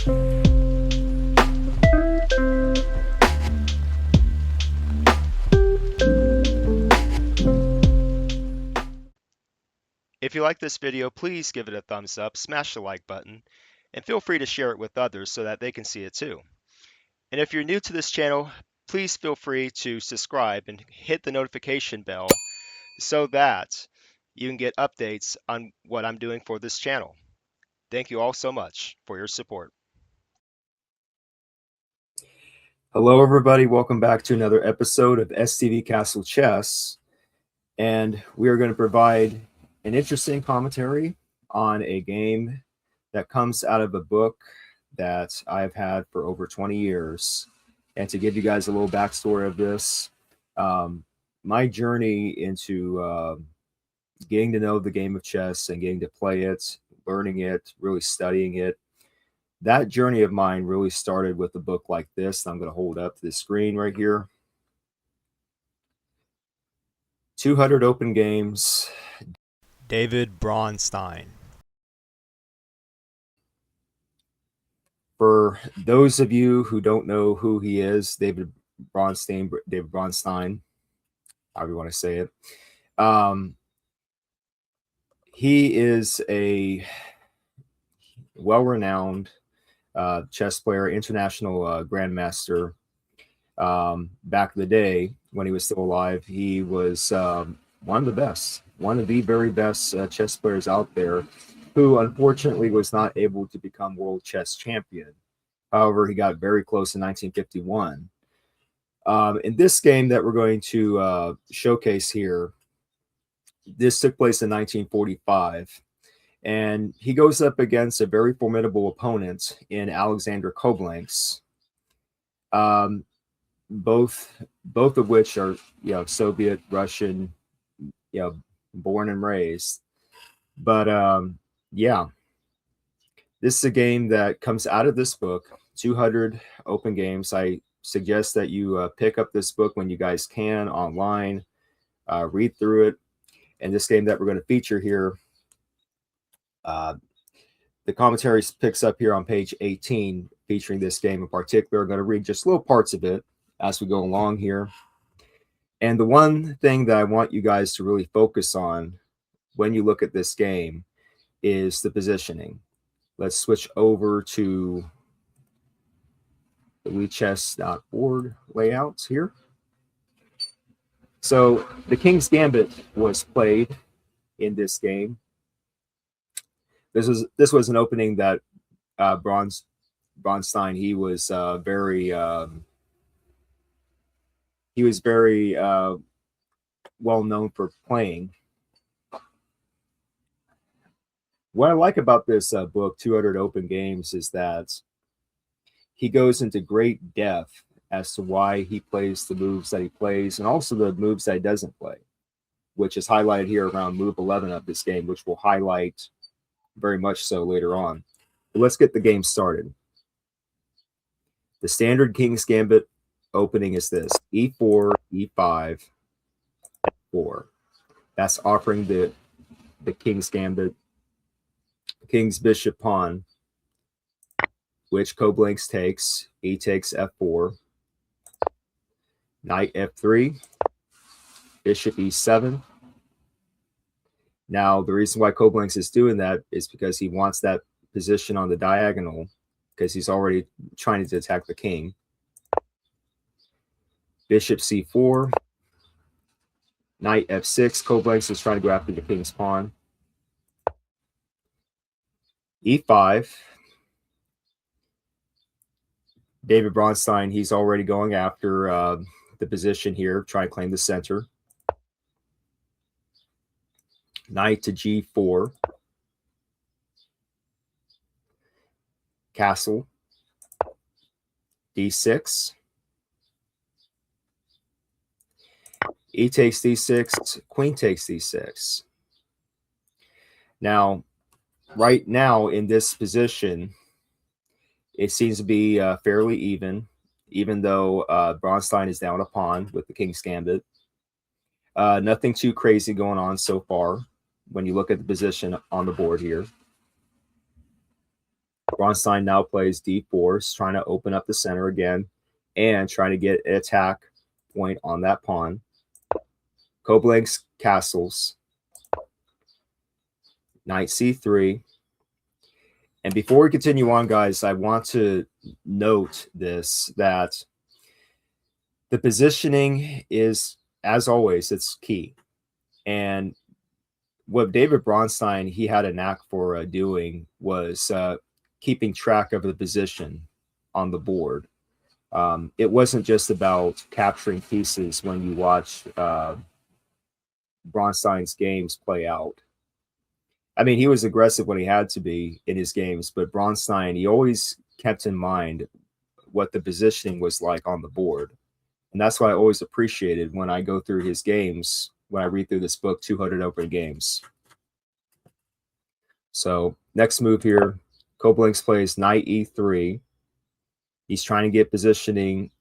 If you like this video, please give it a thumbs up, smash the like button, and feel free to share it with others so that they can see it too. And if you're new to this channel, please feel free to subscribe and hit the notification bell so that you can get updates on what I'm doing for this channel. Thank you all so much for your support. Hello, everybody. Welcome back to another episode of STVCastle Chess. And we are going to provide an interesting commentary on a game that comes out of a book that I've had for over 20 years. And to give you guys a little backstory of this, my journey into getting to know the game of chess and getting to play it, learning it, really studying it, that journey of mine really started with a book like this. I'm going to hold up to the screen right here. 200 Open Games. David Bronstein. For those of you who don't know who he is, David Bronstein, however you want to say it. He is a well-renowned chess player, international grandmaster. Back in the day when he was still alive, he was one of the best, one of the very best chess players out there, who unfortunately was not able to become world chess champion. However, he got very close in 1951. In this game that we're going to showcase here, this took place in 1945. And he goes up against a very formidable opponent in Alexander Koblenz. Both of which are, Soviet, Russian, born and raised. But yeah, this is a game that comes out of this book, 200 Open Games. I suggest that you pick up this book when you guys can online, read through it. And this game that we're going to feature here, the commentary picks up here on page 18, featuring this game in particular. I'm going to read just little parts of it as we go along here. And the one thing that I want you guys to really focus on when you look at this game is the positioning. Let's switch over to the WeChess.org layouts here. So the King's Gambit was played in this game. This was an opening that Bronstein, he was very well known for playing. What I like about this book, 200 Open Games, is that he goes into great depth as to why he plays the moves that he plays, and also the moves that he doesn't play, which is highlighted here around move 11 of this game, which we'll highlight very much so later on. But let's get the game started. The standard King's Gambit opening is this: e4, e5, f4. That's offering the King's Gambit, King's Bishop Pawn, which Koblenz takes. E takes f4, knight f3, bishop e7. Now, the reason why Koblenz is doing that is because he wants that position on the diagonal, because he's already trying to attack the king. Bishop c4, knight f6. Koblenz is trying to go after the king's pawn. e5. David Bronstein, he's already going after the position here, trying to claim the center. Knight to g4. Castle. d6. E takes d6, queen takes d6. Now, right now in this position, it seems to be fairly even though Bronstein is down a pawn with the King's Gambit. Nothing too crazy going on so far when you look at the position on the board here. Bronstein now plays d4, trying to open up the center again and trying to get an attack point on that pawn. Koblenz castles, knight c3. And before we continue on, guys, I want to note this, that the positioning is, as always, it's key. And what David Bronstein, he had a knack for doing was keeping track of the position on the board. It wasn't just about capturing pieces when you watch Bronstein's games play out. I mean, he was aggressive when he had to be in his games, but Bronstein, he always kept in mind what the positioning was like on the board. And that's why I always appreciated when I go through his games, when I read through this book, 200 Open Games. So next move here, Koblenz plays knight e3. He's trying to get positioning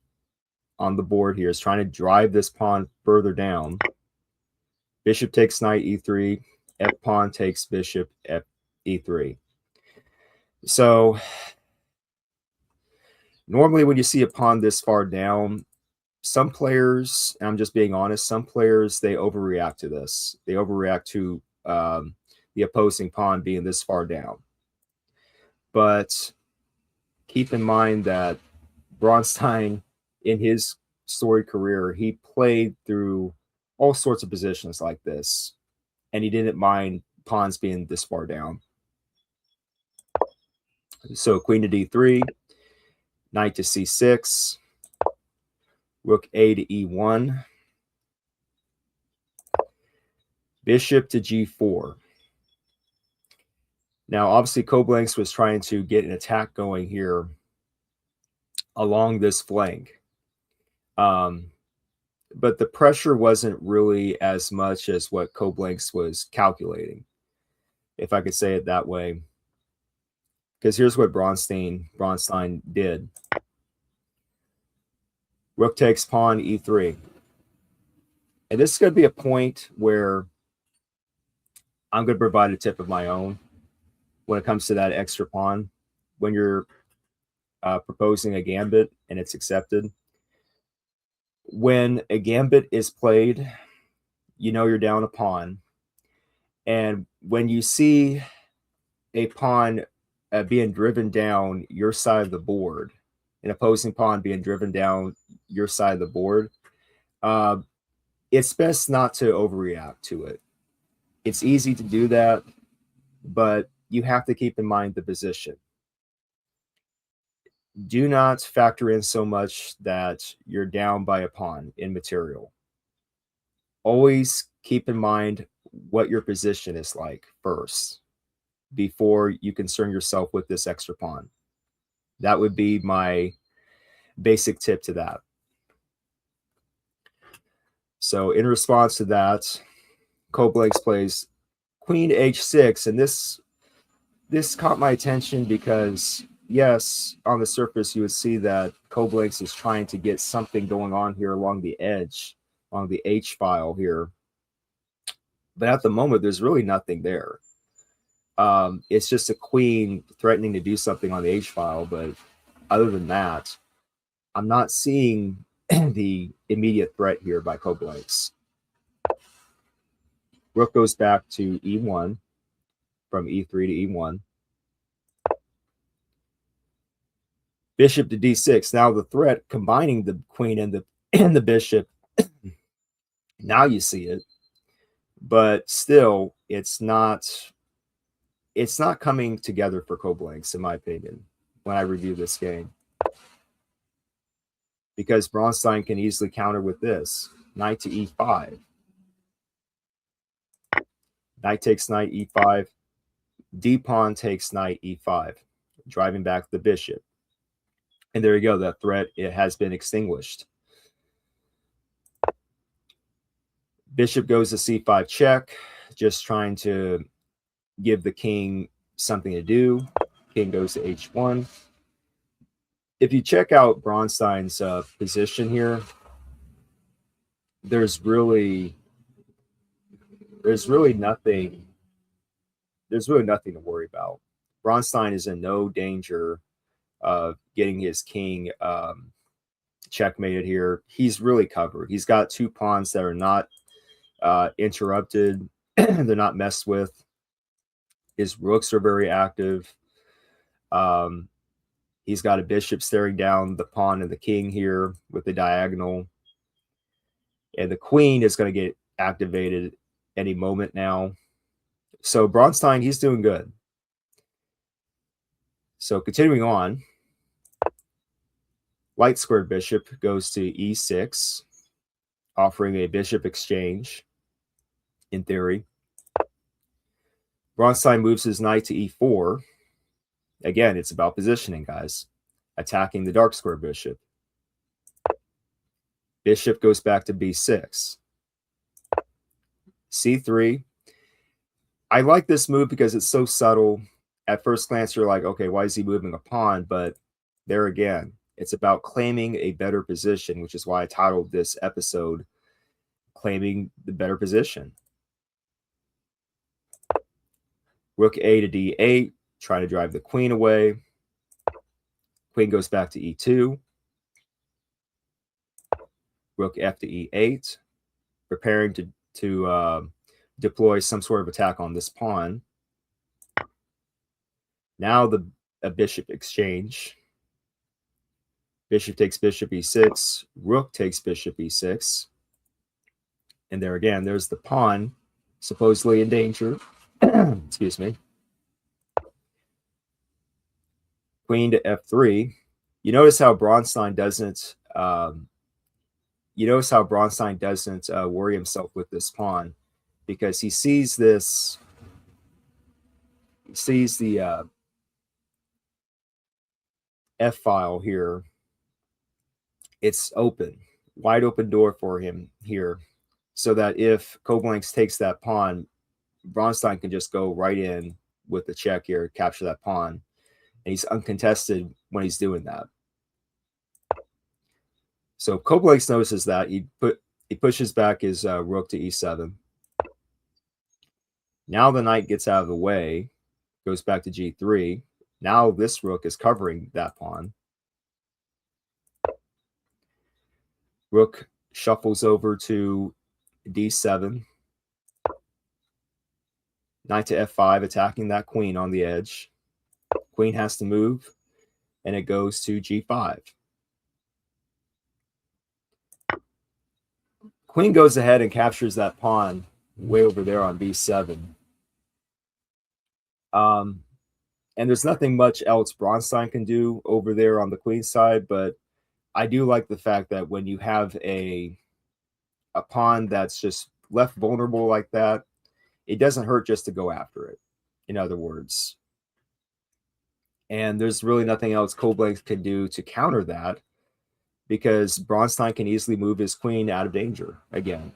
on the board here. He's trying to drive this pawn further down. Bishop takes knight e3. F pawn takes bishop f e3. So normally when you see a pawn this far down, some players, and I'm just being honest, some players, they overreact to this. They overreact to the opposing pawn being this far down. But keep in mind that Bronstein, in his storied career, he played through all sorts of positions like this, and he didn't mind pawns being this far down. So queen to d3, knight to c6, rook a to e1, bishop to g4. Now, obviously, Koblenz was trying to get an attack going here along this flank. But the pressure wasn't really as much as what Koblenz was calculating, if I could say it that way. Because here's what Bronstein did. Rook takes pawn e3. And this is going to be a point where I'm going to provide a tip of my own when it comes to that extra pawn. When you're proposing a gambit and it's accepted, when a gambit is played, you know you're down a pawn. And when you see a pawn being driven down your side of the board, an opposing pawn being driven down your side of the board, it's best not to overreact to it. It's easy to do that, but you have to keep in mind the position. Do not factor in so much that you're down by a pawn in material. Always keep in mind what your position is like first before you concern yourself with this extra pawn. That would be my basic tip to that. So in response to that, Koblenz plays queen h6, and this caught my attention because, yes, on the surface you would see that Koblenz is trying to get something going on here along the edge, on the H file here. But at the moment, there's really nothing there. It's just a queen threatening to do something on the H file, but other than that, I'm not seeing the immediate threat here by Koblenz. Rook goes back to e1, from e3 to e1. Bishop to d6. Now the threat combining the queen and the bishop. Now you see it, but still, it's not coming together for Koblenz, in my opinion, when I review this game. Because Bronstein can easily counter with this. Knight to e5. Knight takes knight e5. D-pawn takes knight e5, driving back the bishop. And there you go. That threat, it has been extinguished. Bishop goes to c5 check, just trying to give the king something to do. King goes to h1. If you check out Bronstein's position here, there's really nothing to worry about. Bronstein is in no danger of getting his king checkmated here. He's really covered. He's got two pawns that are not interrupted. They're not messed with. His rooks are very active. Um, he's got a bishop staring down the pawn and the king here with the diagonal. And the queen is going to get activated any moment now. So Bronstein, he's doing good. So continuing on, light squared bishop goes to e6, offering a bishop exchange in theory. Bronstein moves his knight to e4. Again, it's about positioning, guys. Attacking the dark square bishop. Bishop goes back to b6. c3. I like this move because it's so subtle. At first glance, you're like, okay, why is he moving a pawn? But there again, it's about claiming a better position, which is why I titled this episode, Claiming the Better Position. Rook a to d8, trying to drive the queen away. Queen goes back to e2. Rook f to e8, preparing to deploy some sort of attack on this pawn. Now a bishop exchange. Bishop takes bishop e6. Rook takes bishop e6. And there again, there's the pawn supposedly in danger. Excuse me. Queen to f3. You notice how Bronstein doesn't worry himself with this pawn, because he sees this. He sees the F file here. It's open, wide open door for him here, so that if Koblenz takes that pawn, Bronstein can just go right in with the check here, capture that pawn, and he's uncontested when he's doing that. So Koblenz notices that he pushes back his rook to e7. Now the knight gets out of the way, goes back to g3. Now this rook is covering that pawn. Rook shuffles over to d7. Knight to f5, attacking that queen on the edge. Queen has to move, and it goes to g5. Queen goes ahead and captures that pawn way over there on b7. And there's nothing much else Bronstein can do over there on the queen side, but I do like the fact that when you have a pawn that's just left vulnerable like that, it doesn't hurt just to go after it, in other words. And there's really nothing else Koblenz can do to counter that, because Bronstein can easily move his queen out of danger again.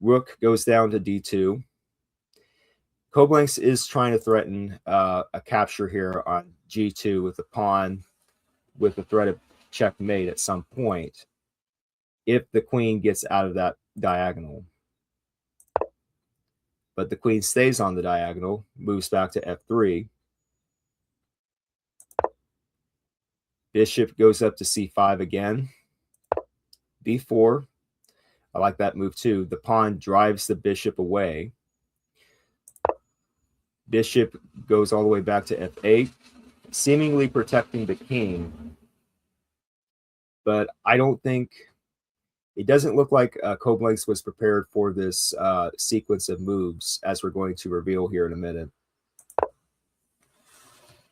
Rook goes down to d2. Koblenz is trying to threaten a capture here on g2 with the pawn, with the threat of checkmate at some point if the queen gets out of that diagonal. But the queen stays on the diagonal, moves back to f3. Bishop goes up to c5 again. b4. I like that move too. The pawn drives the bishop away. Bishop goes all the way back to f8, seemingly protecting the king. But I don't think, it doesn't look like Koblenz was prepared for this sequence of moves, as we're going to reveal here in a minute.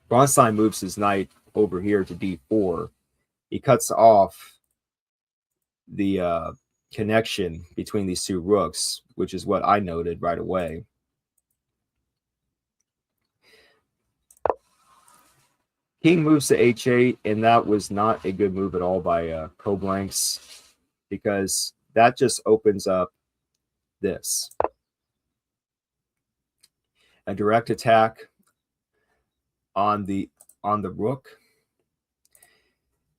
Bronstein moves his knight over here to d4. He cuts off the connection between these two rooks, which is what I noted right away. King moves to h8, and that was not a good move at all by Koblenz, because that just opens up this. A direct attack on the rook,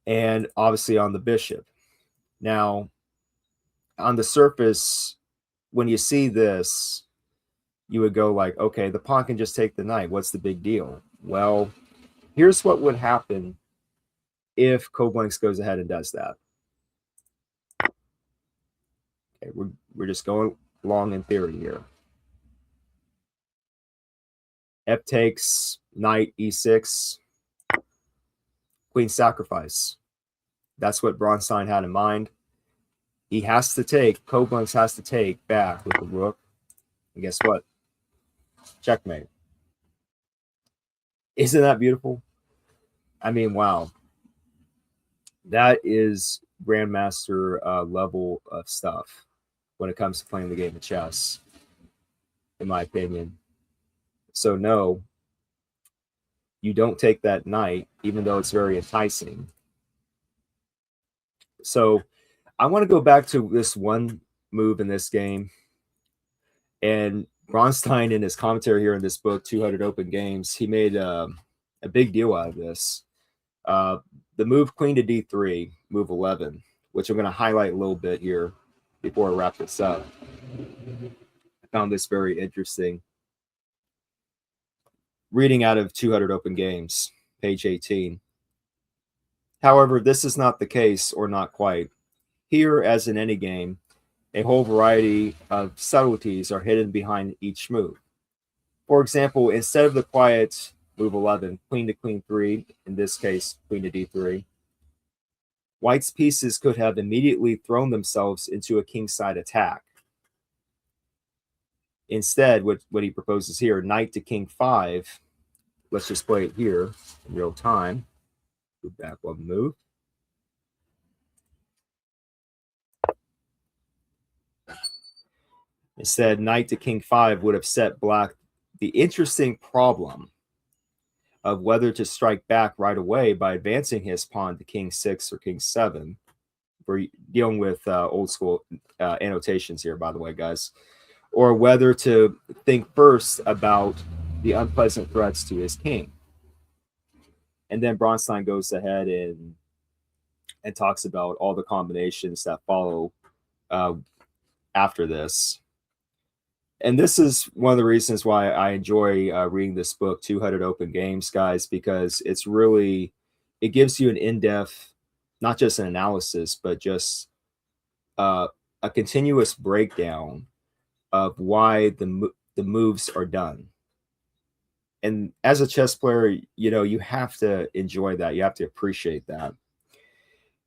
and obviously on the bishop. Now, on the surface, when you see this, you would go like, okay, the pawn can just take the knight. What's the big deal? Well, here's what would happen if Koblenz goes ahead and does that. Okay, we're just going along in theory here. F takes, knight e6, queen sacrifice. That's what Bronstein had in mind. He has to take, Koblenz has to take back with the rook. And guess what? Checkmate. Isn't that beautiful? I mean, wow. That is grandmaster level of stuff when it comes to playing the game of chess, in my opinion. So no, you don't take that knight, even though it's very enticing. So I want to go back to this one move in this game. And Bronstein, in his commentary here in this book, 200 Open Games, he made a big deal out of this. The move queen to d3, move 11, which I'm going to highlight a little bit here before I wrap this up. I found this very interesting. Reading out of 200 Open Games, page 18. However, this is not the case, or not quite. Here, as in any game, a whole variety of subtleties are hidden behind each move. For example, instead of the quiet move 11, queen to queen 3, in this case, queen to d3, White's pieces could have immediately thrown themselves into a kingside attack. Instead, what he proposes here, knight to king 5, let's just play it here in real time. Move back one move. Instead, knight to king 5 would have set black the interesting problem of whether to strike back right away by advancing his pawn to king 6 or king 7. We're dealing with old school annotations here, by the way, guys. Or whether to think first about the unpleasant threats to his king. And then Bronstein goes ahead and talks about all the combinations that follow after this. And this is one of the reasons why I enjoy reading this book, 200 Open Games, guys, because it's really, it gives you an in-depth, not just an analysis, but just a continuous breakdown of why the moves are done. And as a chess player, you know, you have to enjoy that. You have to appreciate that.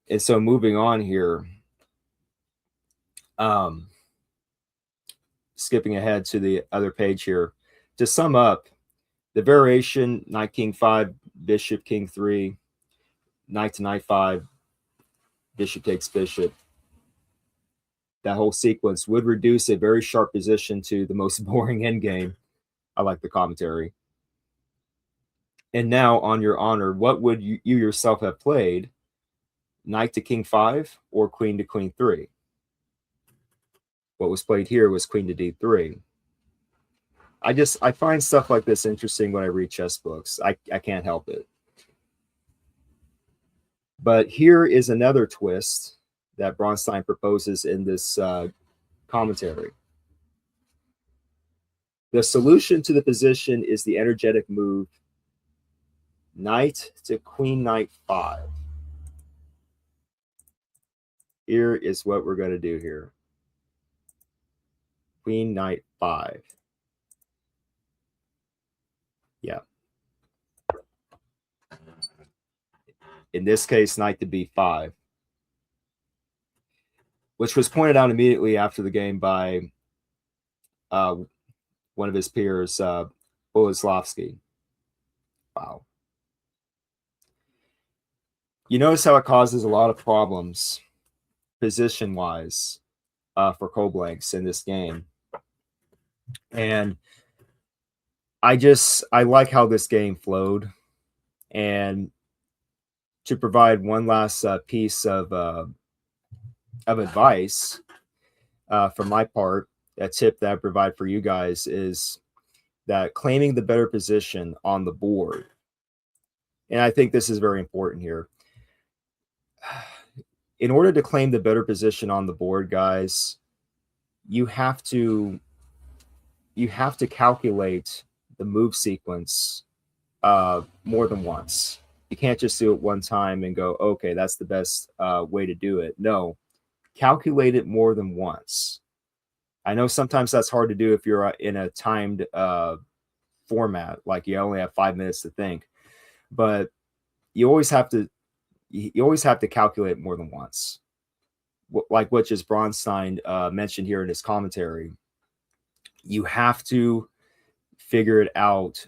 And so moving on here, skipping ahead to the other page here, to sum up, the variation, knight king 5, bishop king 3, knight to knight 5, bishop takes bishop. That whole sequence would reduce a very sharp position to the most boring endgame. I like the commentary. And now, on your honor, what would you yourself have played? Knight to king 5 or queen to queen 3? What was played here was queen to d3. I find stuff like this interesting when I read chess books. I can't help it. But here is another twist that Bronstein proposes in this commentary. The solution to the position is the energetic move knight to queen knight 5. Here is what we're going to do here. Queen knight 5. Yeah. In this case, knight to b5, which was pointed out immediately after the game by one of his peers, Boleslavsky. Wow. You notice how it causes a lot of problems position-wise for Koblenz in this game. And I like how this game flowed. And to provide one last piece of advice from my part, a tip that I provide for you guys is that claiming the better position on the board. And I think this is very important here. In order to claim the better position on the board, guys, you have to you have to calculate the move sequence more than once. You can't just do it one time and go, okay, that's the best way to do it. No, calculate it more than once. I know sometimes that's hard to do if you're in a timed format, like you only have 5 minutes to think, but you always have to calculate more than once. Like what just Bronstein mentioned here in his commentary, you have to figure it out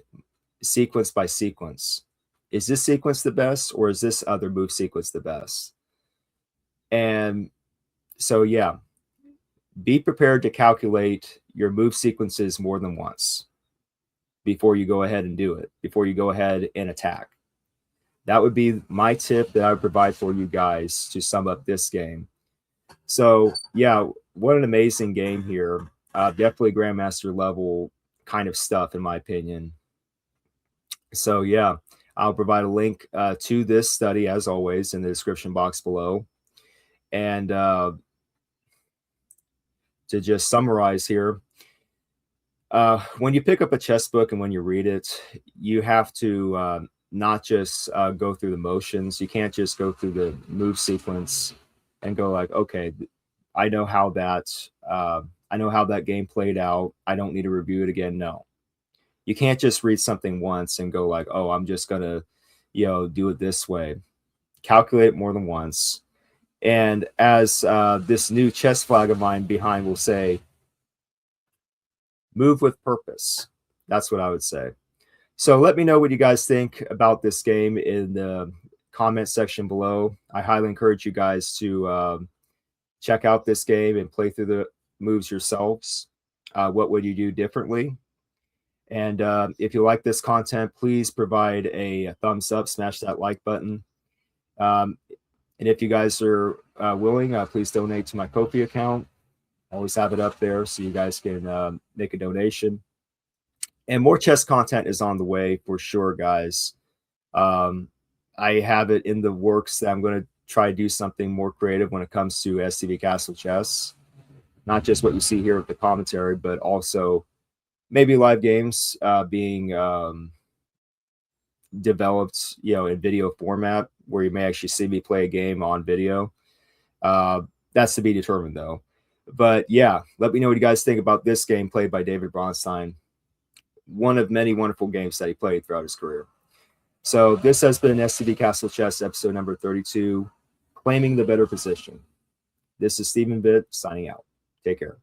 sequence by sequence. Is this sequence the best, or is this other move sequence the best? And so, yeah, be prepared to calculate your move sequences more than once before you go ahead and do it, before you go ahead and attack. That would be my tip that I would provide for you guys to sum up this game. So, yeah, what an amazing game here. Definitely Grandmaster level kind of stuff, in my opinion. So, yeah, I'll provide a link to this study, as always, in the description box below. And to just summarize here, when you pick up a chess book and when you read it, you have to not just go through the motions. You can't just go through the move sequence and go like, okay, I know how that game played out. I don't need to review it again. No, you can't just read something once and go like, oh, I'm just gonna, do it this way. Calculate more than once. And as this new chess flag of mine behind will say, move with purpose. That's what I would say. So let me know what you guys think about this game in the comment section below. I highly encourage you guys to check out this game and play through the moves yourselves. What would you do differently? And if you like this content, please provide a thumbs up, smash that like button. And if you guys are willing, please donate to my Ko-fi account. I always have it up there so you guys can make a donation. And more chess content is on the way for sure, guys. I have it in the works that I'm going to try to do something more creative when it comes to STVCastle chess. Not just what you see here with the commentary, but also maybe live games being developed, in video format, where you may actually see me play a game on video. That's to be determined, though. But yeah, let me know what you guys think about this game played by David Bronstein. One of many wonderful games that he played throughout his career. So this has been STVCastle Chess episode number 32, Claiming the Better Position. This is Stephen Bitt signing out. Take care.